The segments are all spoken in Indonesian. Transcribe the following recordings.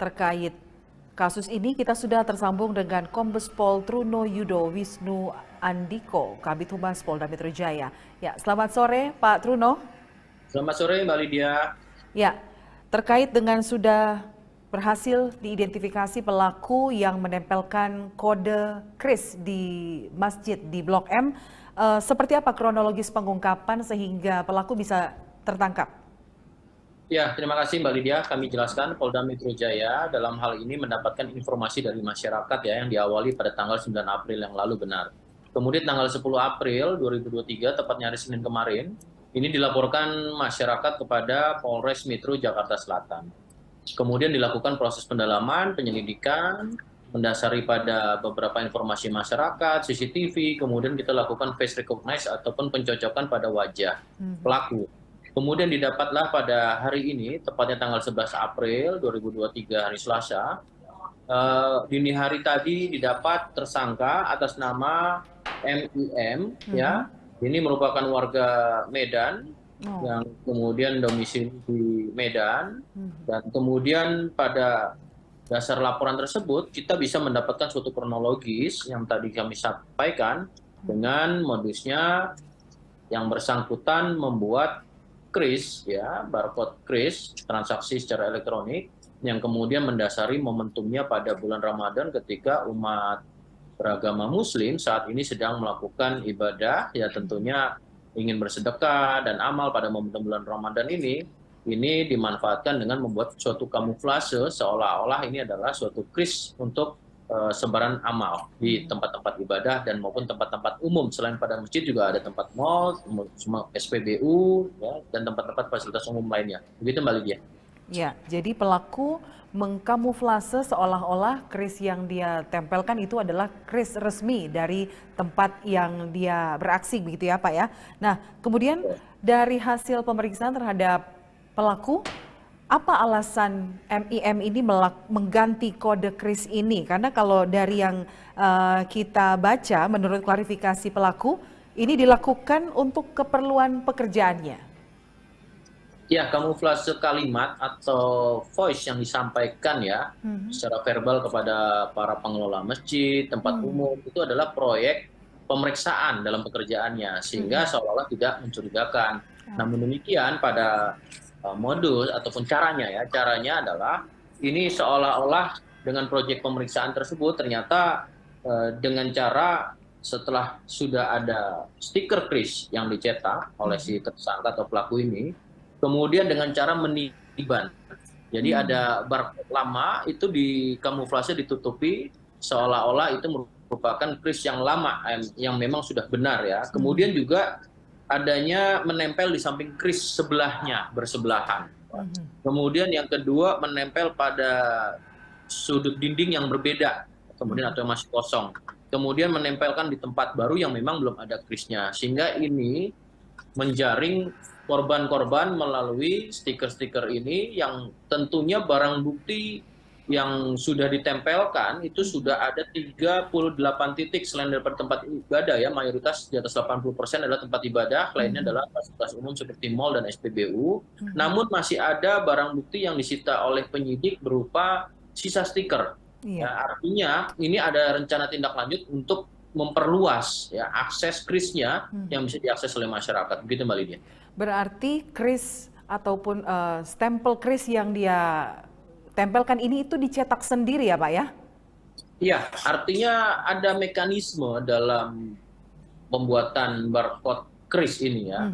terkait kasus ini. Kita sudah tersambung dengan Kombes Pol Truno Yudo Wisnu Andiko, Kabid Humas Polda Metro Jaya. Ya, selamat sore Pak Truno. Selamat sore Mbak Lydia. Ya, terkait dengan sudah berhasil diidentifikasi pelaku yang menempelkan kode kris di masjid di Blok M, seperti apa kronologis pengungkapan sehingga pelaku bisa tertangkap? Ya, terima kasih Mbak Lydia. Kami jelaskan Polda Metro Jaya dalam hal ini mendapatkan informasi dari masyarakat ya yang diawali pada tanggal 9 April yang lalu benar. Kemudian tanggal 10 April 2023, tepatnya hari Senin kemarin, ini dilaporkan masyarakat kepada Polres Metro Jakarta Selatan. Kemudian dilakukan proses pendalaman, penyelidikan, mendasari pada beberapa informasi masyarakat, CCTV, kemudian kita lakukan face recognize ataupun pencocokan pada wajah pelaku. Kemudian didapatlah pada hari ini, tepatnya tanggal 11 April 2023 hari Selasa, dini hari tadi didapat tersangka atas nama MIM, ya. Ini merupakan warga Medan yang kemudian domisili di Medan, dan kemudian pada dasar laporan tersebut kita bisa mendapatkan suatu kronologis yang tadi kami sampaikan dengan modusnya yang bersangkutan membuat kris, ya, barcode kris transaksi secara elektronik yang kemudian mendasari momentumnya pada bulan Ramadan ketika umat beragama Muslim saat ini sedang melakukan ibadah, ya tentunya ingin bersedekah dan amal pada momentum bulan Ramadan ini dimanfaatkan dengan membuat suatu kamuflase seolah-olah ini adalah suatu kris untuk sebaran amal di tempat-tempat ibadah dan maupun tempat-tempat umum. Selain pada masjid juga ada tempat mal, SPBU, ya, dan tempat-tempat fasilitas umum lainnya. Begitu Mbak Lydia. Ya, jadi pelaku mengkamuflase seolah-olah kris yang dia tempelkan itu adalah kris resmi dari tempat yang dia beraksi, begitu ya Pak ya. Nah, kemudian dari hasil pemeriksaan terhadap pelaku, apa alasan MIM ini mengganti kode kris ini? Karena kalau dari yang kita baca, menurut klarifikasi pelaku, ini dilakukan untuk keperluan pekerjaannya. Ya, kamuflase kalimat atau voice yang disampaikan ya secara verbal kepada para pengelola masjid, tempat umum, itu adalah proyek pemeriksaan dalam pekerjaannya, sehingga seolah-olah tidak mencurigakan. Namun demikian pada modus ataupun caranya adalah ini seolah-olah dengan proyek pemeriksaan tersebut ternyata dengan cara setelah sudah ada stiker kris yang dicetak oleh si tersangka atau pelaku ini, kemudian dengan cara meniban. Jadi ada barcode lama itu dikamuflase, ditutupi seolah-olah itu merupakan kris yang lama yang memang sudah benar ya. Kemudian juga adanya menempel di samping kris sebelahnya bersebelahan. Kemudian yang kedua menempel pada sudut dinding yang berbeda, kemudian atau yang masih kosong. Kemudian menempelkan di tempat baru yang memang belum ada krisnya, sehingga ini menjaring korban-korban melalui stiker-stiker ini yang tentunya barang bukti yang sudah ditempelkan itu sudah ada 38 titik selain daripada tempat ibadah ya, mayoritas di atas 80% adalah tempat ibadah, lainnya adalah fasilitas umum seperti mal dan SPBU. Namun masih ada barang bukti yang disita oleh penyidik berupa sisa stiker. Ya, artinya ini ada rencana tindak lanjut untuk memperluas ya akses krisnya yang bisa diakses oleh masyarakat. Begitu Mbak Lydia. Berarti kris ataupun stempel kris yang dia tempelkan ini itu dicetak sendiri ya Pak ya? Iya, artinya ada mekanisme dalam pembuatan barcode kris ini ya.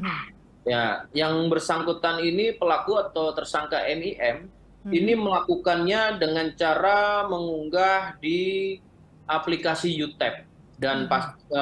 Ya, yang bersangkutan ini pelaku atau tersangka MIM ini melakukannya dengan cara mengunggah di aplikasi UTap dan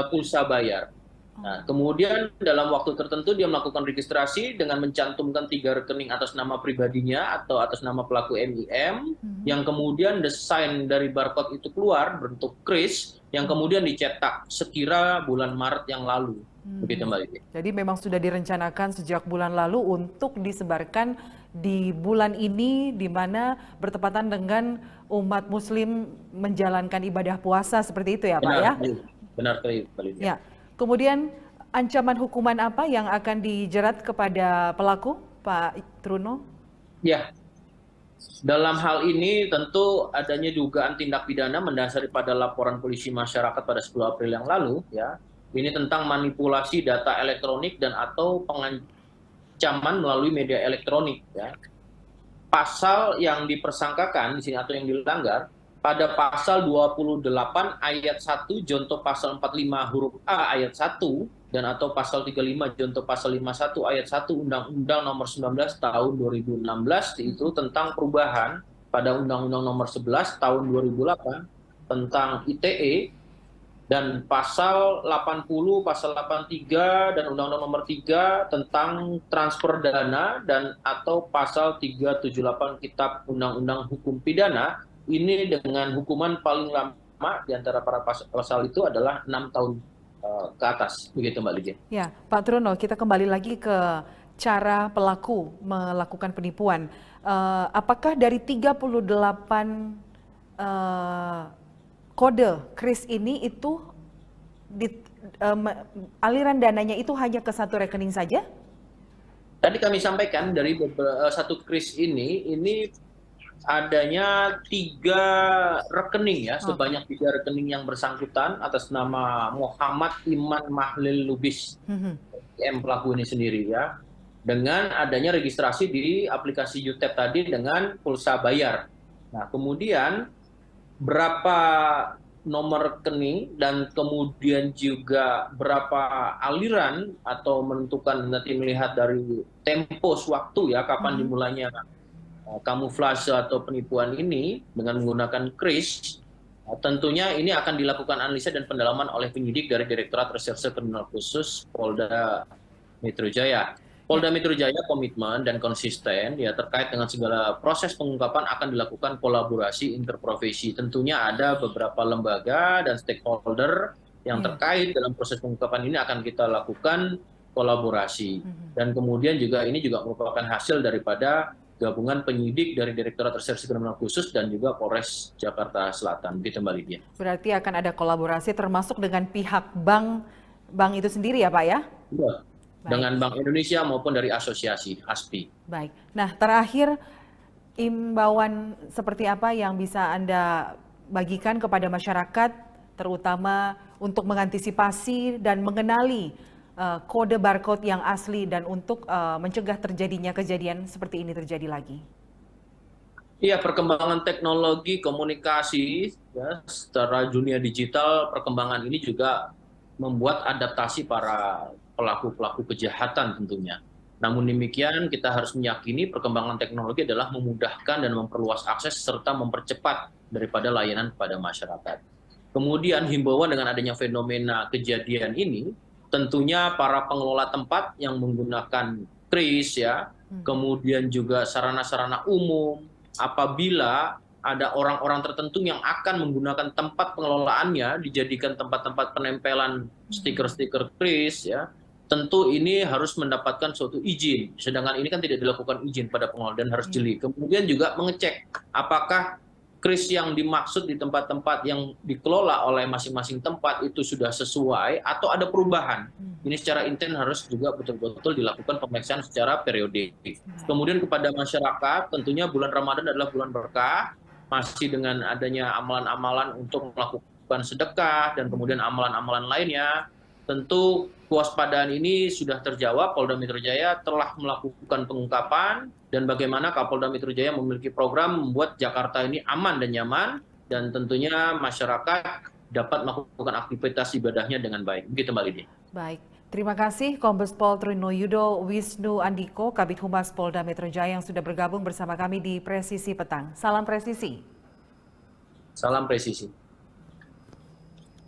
pulsa bayar. Nah, kemudian dalam waktu tertentu dia melakukan registrasi dengan mencantumkan 3 rekening atas nama pribadinya atau atas nama pelaku MIM, yang kemudian desain dari barcode itu keluar bentuk kris yang kemudian dicetak sekira bulan Maret yang lalu. Begitu Mbak Lydia. Jadi memang sudah direncanakan sejak bulan lalu untuk disebarkan di bulan ini, di mana bertepatan dengan umat Muslim menjalankan ibadah puasa, seperti itu ya Pak ya? Benar sekali Mbak Lydia. Ya. Kemudian ancaman hukuman apa yang akan dijerat kepada pelaku, Pak Truno? Ya, Dalam hal ini tentu adanya dugaan tindak pidana mendasari pada laporan polisi masyarakat pada 10 April yang lalu, ya. Ini tentang manipulasi data elektronik dan atau pengancaman melalui media elektronik, ya. Pasal yang dipersangkakan di sini atau yang dilanggar pada pasal 28 ayat 1 junto pasal 45 huruf A ayat 1 dan atau pasal 35 junto pasal 51 ayat 1 Undang-Undang Nomor 19 Tahun 2016 itu tentang perubahan pada Undang-Undang Nomor 11 Tahun 2008 tentang ITE dan pasal 80, pasal 83 dan Undang-Undang Nomor 3 tentang transfer dana dan atau pasal 378 Kitab Undang-Undang Hukum Pidana ini dengan hukuman paling lama di antara para pasal itu adalah 6 tahun ke atas, begitu Mbak Lydia. Ya, Pak Truno, kita kembali lagi ke cara pelaku melakukan penipuan. Apakah dari 38 kode kris ini itu aliran dananya itu hanya ke satu rekening saja? Tadi kami sampaikan dari satu kris ini adanya 3 rekening ya, sebanyak 3 rekening yang bersangkutan atas nama Muhammad Iman Mahlil Lubis, M pelaku ini sendiri ya, dengan adanya registrasi di aplikasi UTEP tadi dengan pulsa bayar. Nah, kemudian berapa nomor rekening dan kemudian juga berapa aliran atau menentukan nanti melihat dari tempos waktu ya, kapan dimulainya kamuflase atau penipuan ini dengan menggunakan kris, tentunya ini akan dilakukan analisa dan pendalaman oleh penyidik dari Direktorat Reserse Kriminal Khusus Polda Metro Jaya. Polda Metro Jaya komitmen dan konsisten ya terkait dengan segala proses pengungkapan akan dilakukan kolaborasi interprofesi. Tentunya ada beberapa lembaga dan stakeholder yang terkait dalam proses pengungkapan ini akan kita lakukan kolaborasi. Dan kemudian juga ini juga merupakan hasil daripada gabungan penyidik dari Direktorat Reserse Kriminal Khusus dan juga Polres Jakarta Selatan. Begitu Mbak Lydia. Berarti akan ada kolaborasi termasuk dengan pihak bank itu sendiri ya Pak ya? Iya, dengan Bank Indonesia maupun dari asosiasi ASPI. Baik. Nah, terakhir imbauan seperti apa yang bisa Anda bagikan kepada masyarakat terutama untuk mengantisipasi dan mengenali kode barcode yang asli dan untuk mencegah terjadinya kejadian seperti ini terjadi lagi? Iya, perkembangan teknologi komunikasi ya, secara dunia digital, perkembangan ini juga membuat adaptasi para pelaku-pelaku kejahatan tentunya. Namun demikian, kita harus meyakini perkembangan teknologi adalah memudahkan dan memperluas akses serta mempercepat daripada layanan kepada masyarakat. Kemudian himbauan dengan adanya fenomena kejadian ini, tentunya para pengelola tempat yang menggunakan kris ya, kemudian juga sarana-sarana umum, apabila ada orang-orang tertentu yang akan menggunakan tempat pengelolaannya dijadikan tempat-tempat penempelan stiker-stiker kris ya, tentu ini harus mendapatkan suatu izin. Sedangkan ini kan tidak dilakukan izin pada pengelola dan harus jeli. Kemudian juga mengecek apakah kris yang dimaksud di tempat-tempat yang dikelola oleh masing-masing tempat itu sudah sesuai atau ada perubahan. Ini secara intens harus juga betul-betul dilakukan pemeriksaan secara periodik. Kemudian kepada masyarakat, tentunya bulan Ramadan adalah bulan berkah, masih dengan adanya amalan-amalan untuk melakukan sedekah dan kemudian amalan-amalan lainnya. Tentu kewaspadaan ini sudah terjawab. Polda Metro Jaya telah melakukan pengungkapan dan bagaimana Kapolda Metro Jaya memiliki program membuat Jakarta ini aman dan nyaman dan tentunya masyarakat dapat melakukan aktivitas ibadahnya dengan baik. Begitu Mbak Lydia. Baik, terima kasih Kombes Pol Truno Yudo Wisnu Andiko, Kabid Humas Polda Metro Jaya yang sudah bergabung bersama kami di Presisi Petang. Salam presisi. Salam presisi.